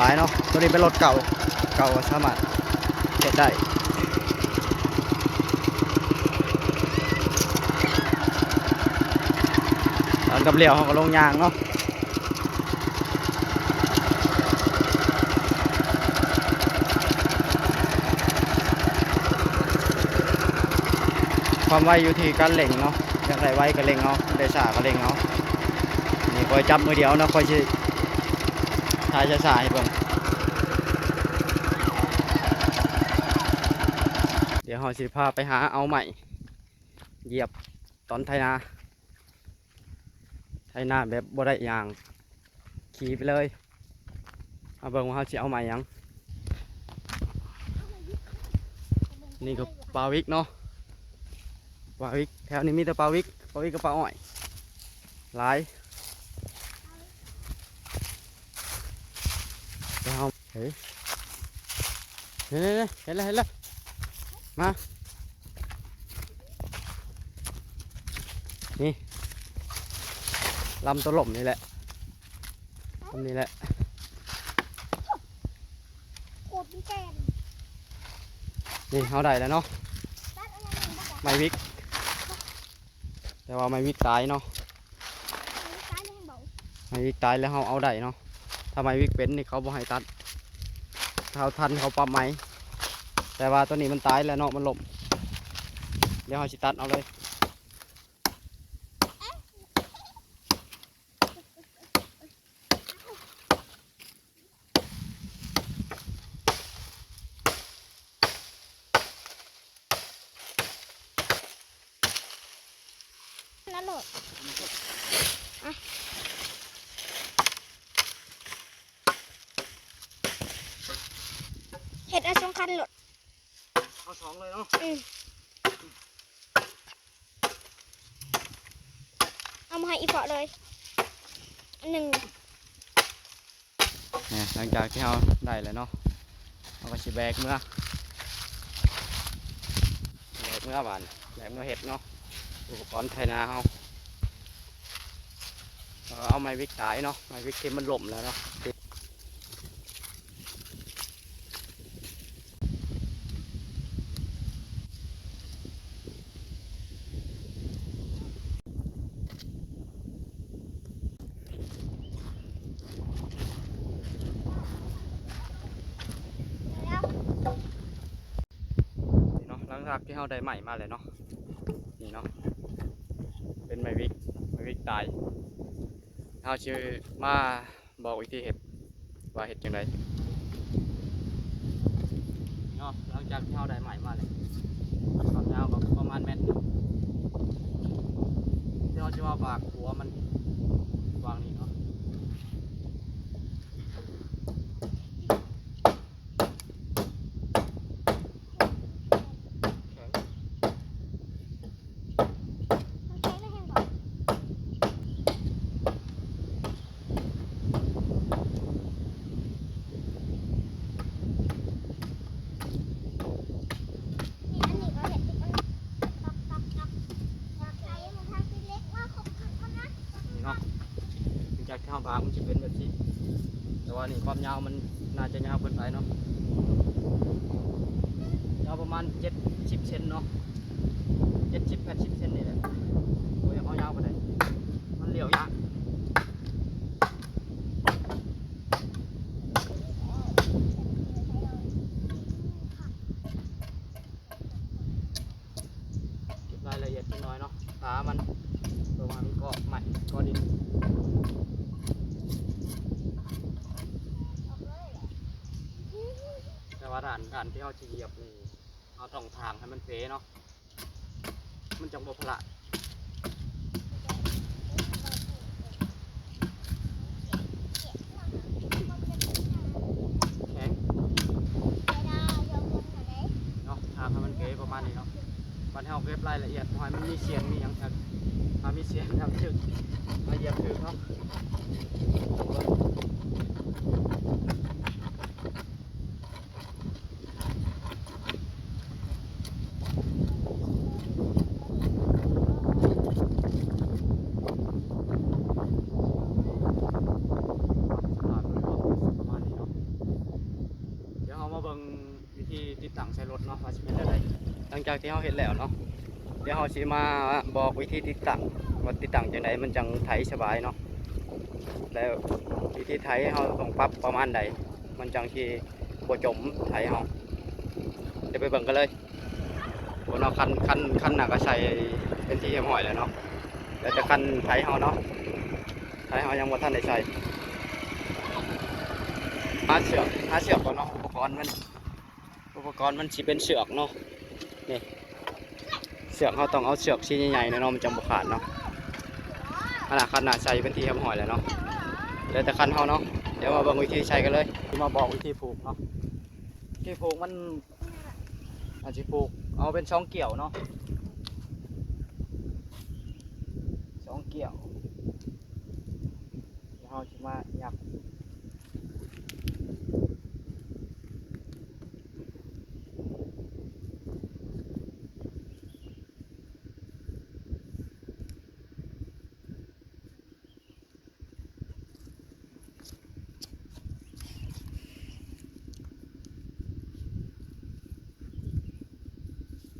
ายเนาะตัวนี้เป็นรถเก่าสามารถเก็บได้ตอนกับเลี้ยวเขาก็ลงยางเนาะความไวอยู่ที่การเล็งเนาะอยากได้ไวก็เล็งเอาได้ช้าก็เล็งเอานี่คอยจับมือเดียวนะคอยชิถ่ายช้าๆให้เบิ่งเดี๋ยวเราสิพาไปหาเอาใหม่เหยียบตอนไถนาแบบบ่ได้ยางขี่ไปเลยเอาเบิ่งว่าเขาสิเอาใหม่ยังนี่ก็ปลาวิกเนาะปลาวิกแถวนี้มีแต่ปลาวิกกับปลาอ้อยหลายเดี๋ยวเอาเฮ้ยเห็นแล้วมานี่ลำตัวหล่มนี่แหละลำนี้แหละนี่เขาได้แล้วเนาะไม้วิกแต่ว่าไม้วิกตายเนาะไม้วิกตายแล้วเขาเอาได้เนาะถ้าไม้วิกเป็นนี่เขาบ่ให้ตัดถ้าทันเขาปรับไม้แต่ว่าตัวนี้มันตายแล้วเนาะมันหล่มเดี๋ยวเขาสิตัดเอาเลยแล้วโหลดเห็ดอาสงคันโหลดเอาสองเลยเนาะเอามาให้อีเปาะเลยอันหนึ่งเนี่ยหลังจากที่เราได้แล้วเนาะเราก็สิแบกเมื่อบานแบกเมื่อเห็ดเนาะอุปกรณ์ไถนาเราเอาไม้วิกตายเนาะไม้วิกที่มันหล่มแล้วเนาะหลังจากที่เราได้ใหม่มาเลยเนาะนี่เนาะเป็นไม้วิกตายเราชื่อมาบอกวิธีเห็ดว่าเห็ดจังไดเนาะหลังจากที่เราได้ใหม่มาเลยความยาวก็ประมาณเมตรที่เราจะมาฝากหัวมันวางนี่เนาะจากที่เราบางมันจะเป็นแบบนี้แต่ว่านี่ความยาวมันน่าจะยาวเกินไปเนาะยาวประมาณ70 เซนเนาะ70-80 เซนนี่แหละโอ้ยเขายาวไปไหนมันเหลี่ยวยากเก็บรายละเอียดนิดหน่อยเนาะขามันประมาณก็ใหม่ก็ดินแต่ว่าด่านที่เราจะเหยียบนี่เอาต้องทางให้มันเป๊ะเนาะมันจังบ่พละแข็งเนาะทางให้มันเป๊ะประมาณนี้เนาะวันที่เราเก็บรายละเอียดให้มันมีเสียงมีอย่างชัดมีเสียงครับถึงมาเหยียบถึงเนาะ ตั้งใช้รถเนาะว่าสิเป็นอะไรหลังจากที่เราเห็นแล้วเนาะเดี๋ยวเราสิมาบอกวิธีติดตั้งว่าติดตั้งจังไดมันจังไถสบายเนาะแล้ววิธีไถเราต้องปรับประมาณใดมันจังที่บ่จมไถเราเดี๋ยวไปเบิ่งกันเลยบนเราคันหนักก็ใส่เป็นที่เรียบร้อยแล้วเนาะแล้วจะคันไถเราเนาะไถเรายังบ่ทันได้ใส่หาเชือกก่อนเนาะอุปกรณ์มันสิเป็นเชือกเนาะนี่เชือกเขาต้องเอาเชือกชิ้นใหญ่ๆเนาะมันจังบ่ขาดเนาะคันหนาใส่เป็นที่เรียบร้อยแล้วเนาะเดี๋ยวแต่คันเขาเนาะเดี๋ยวมาเบิ่งวิธีใช้กันเลยมาบอกวิธีผูกเนาะวิธีผูกมันอาจจะผูกเอาเป็นช่องเกี่ยวเนาะช่องเกี่ยวเดี๋ยวเราจะมายัก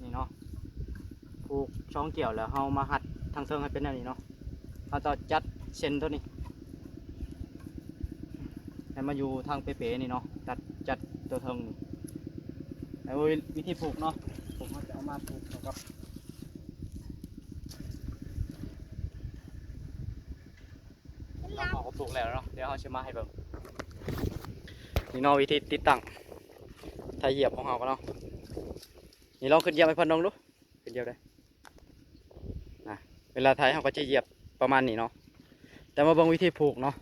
นี่เนาะผูกช่องเกี่ยวแล้วเรามาหัดทางเทิงให้เป็นแบบนี้เนาะเราจะจัดเส้นตัวนี้ให้มาอยู่ทางเป๊ะๆนี่เนาะจัดตัวเทิงนี่แล้ววิธีผูกเนาะผมจะเอามาผูกกับเราเอาผูกแล้วเนาะเดี๋ยวเราจะมาให้เบิ่งนี่เนาะวิธีติดตั้งไถเหยียบของเราก็เนาะนี่ลองขึ้นเหยียบให้เพิ่นลองดูขึ้นเหยียบได้นะเวลาไถเราก็จะเหยียบประมาณนี้เนาะแต่มาเบิ่งวิธีผูกเนาะ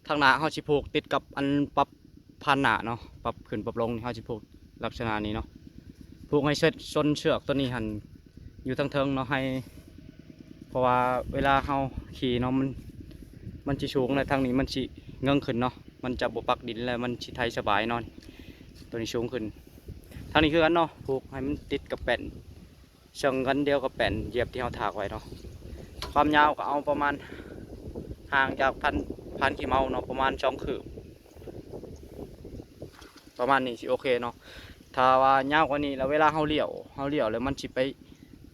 ทางหน้าเราสิผูกติดกับอันปรับพันหน้าเนาะปรับขึ้นปรับลงนี่เราสิผูกลักษณะนี้เนาะผูกให้เสร็จชนเชือกตัวนี้หันอยู่ทางเทิงเนาะให้เพราะว่าเวลาเราขี่เนาะมันสิสูงเลยทางนี้มันสิเงื่องขึ้นเนาะมันจะบ่ปักดินแล้วมันสิไถสบายเนาะตัวนี้สูงขึ้นทางนี้คือกันเนาะผูกให้มันติดกับแป้นเชิงกันเดียวกับแป้นเหยียบที่เราถากไว้เนาะความยาวก็เอาประมาณห่างจากพันขี้เมาเนาะประมาณ2 คืบประมาณนี้สิโอเคเนาะถ้าว่ายาวกว่านี้แล้วเวลาเราเลี้ยวแล้วมันสิ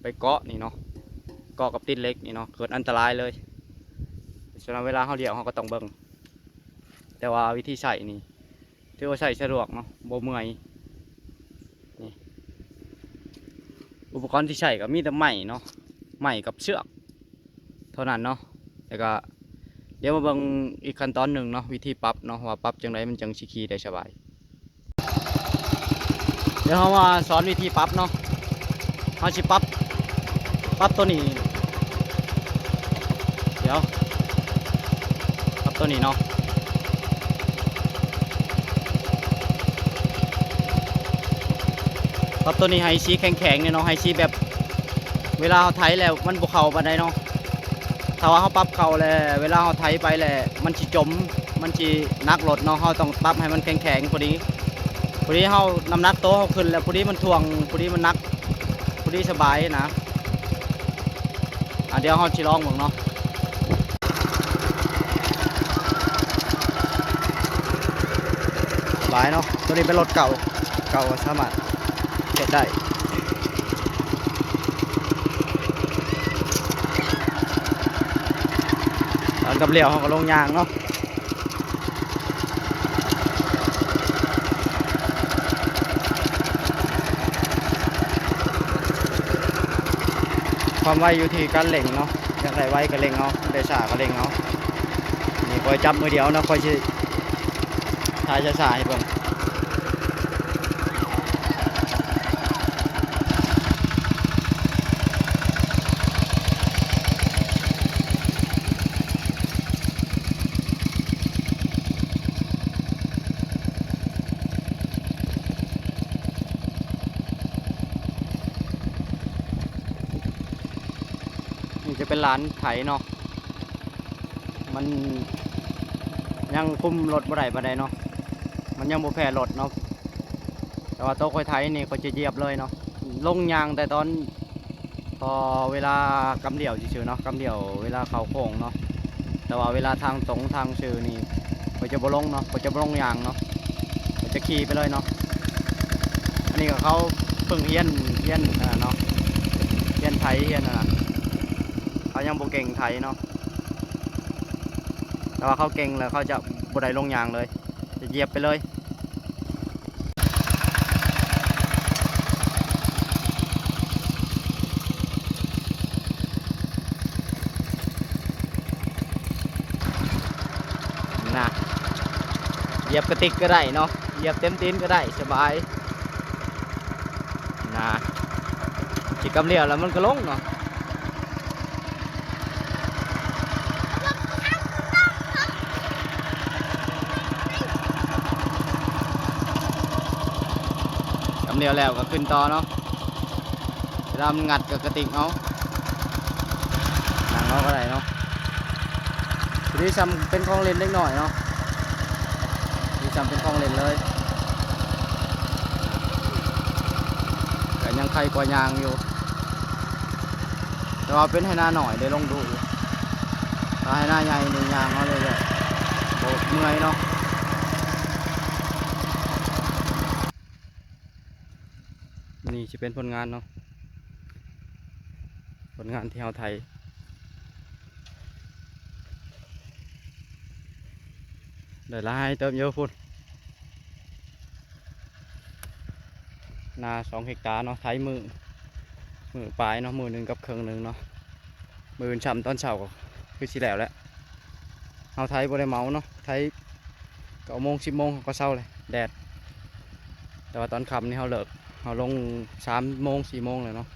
ไปเกาะนี่เนาะเกาะกับติดเหล็กนี่เนาะเกิดอันตรายเลยฉะนั้นเวลาเราเลี้ยวเราก็ต้องเบิ่งแต่ว่าวิธีใส่นี่ถือว่าใส่สะดวกเนาะบ่เมื่อยนี่อุปกรณ์ที่ใช้ก็มีแต่ไม้เนาะไม้กับเชือกเท่านั้นเนาะแล้วก็เดี๋ยวมาเบิ่งอีกขั้นตอนหนึ่งเนาะวิธีปรับเนาะว่าปรับจังไรมันจังสิขี่ได้สบายเดี๋ยวเรามาสอนวิธีปรับเนาะเราสิปรับตัวนี้เดี๋ยวปรับตัวนี้เนาะปรับตัวนี้ให้ชี้แข็งๆเนี่ยเนาะให้ชี้แบบเวลาเราไถแล้วมันบุกเข่าปานใดเนาะถ้าว่าเขาปรับเข่าแล้วเวลาเขาไถไปแล้วมันสิจมมันสินักรถเนาะเขาต้องปรับให้มันแข็งๆพอดีเขาน้ำหนักโตเขาขึ้นแล้วพอดีมันถ่วงพอดีมันนักพอดีสบายนะเดี๋ยวเขาสิลองมึงเนาะสบายเนาะตัวนี้เป็นรถเก่าสามารถเก็บได้ตอนกับเหลี่ยวเขาก็ลงยางเนาะความไวอยู่ที่การเล็งเนาะอยากได้ไวก็เล็งเอาได้ช้าก็เล็งเอานี่คอยจับมือเดียวนะคอยสิถ่ายช้าๆให้เบิ่งนี่จะเป็นร้านไถเนาะมันยังคุมรถบ่ได้ปานใดเนาะมันยังบ่แพ้รถเนาะแต่ว่าโต๊ะคอยไถนี่ก็จะเหยียบเลยเนาะลงยางแต่ตอนพอเวลากำเดี่ยวซื่อๆเนาะกำเดี่ยวเวลาเข้าโค้งเนาะแต่ว่าเวลาทางตรงทางซื่อนี่ก็จะบ่ลงเนาะก็จะบ่ลงยางเนาะก็จะขี่ไปเลยเนาะ นี่ก็เขาเพิ่งเฮียนเนาะเฮียนไทยเฮียนเขายังบ่เก่งไทยเนาะแต่ว่าเขาเก่งแล้วเขาจะบ่ได้ลงยางเลยจะเหยียบไปเลยนะเหยียบกระติกก็ได้เนาะเหยียบเต็มตีนก็ได้สบายนะจิกกำเลียวแล้วมันก็ลงเนาะกำเลียวแล้วก็ขึ้นต่อเนาะเวลามันงัดกับกระติกเอาหนังเอาก็ได้เนาะทีนี้ซ้ำเป็นของเล่นเล็กหน่อยเนาะทีซ้ำเป็นของเล่นเลยแต่ยังใครกว่ายางอยู่แต่ว่าเป็นให้หน้าหน่อยได้ลองดูถ้าให้หน้าใหญ่ในยางเอาเลยเลยโบกเมื่อยเนาะนี่จะเป็นผลงานเนาะผลงานที่เราไทยได้ลายเติมเยอะพุ่นนา2 เฮกตาร์เนาะไทยมือปลายเนาะมือหนึ่งกับเครื่องหนึ่งเนาะมือช่ำตอนเช้าก็คือสิแล้วแหละเอาไทยบ่ได้เมาเนาะไทย9 โมง 10 โมงก็เช้าเลยแดดแต่ว่าตอนค่ำนี่เขาเลิกเขาลง3 โมง 4 โมงเลยเนาะ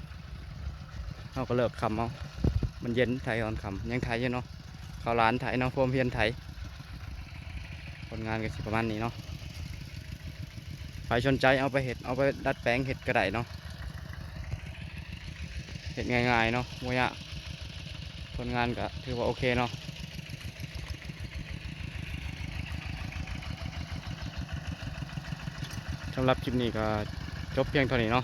เขาก็เลิกค่ำเอามันเย็นไทยตอนค่ำยังไทยอยู่เนาะเขาร้านไทยเนาะโฟมเพียนไทยผลงานก็สิประมาณนี้เนาะใครสนใจเอาไปเห็ดเอาไปดัดแปลงเห็ดก็ได้เนาะเห็ดง่ายๆเนาะโมยะผลงานก็ถือว่าโอเคเนาะสำหรับคลิปนี้ก็จบเพียงเท่านี้เนาะ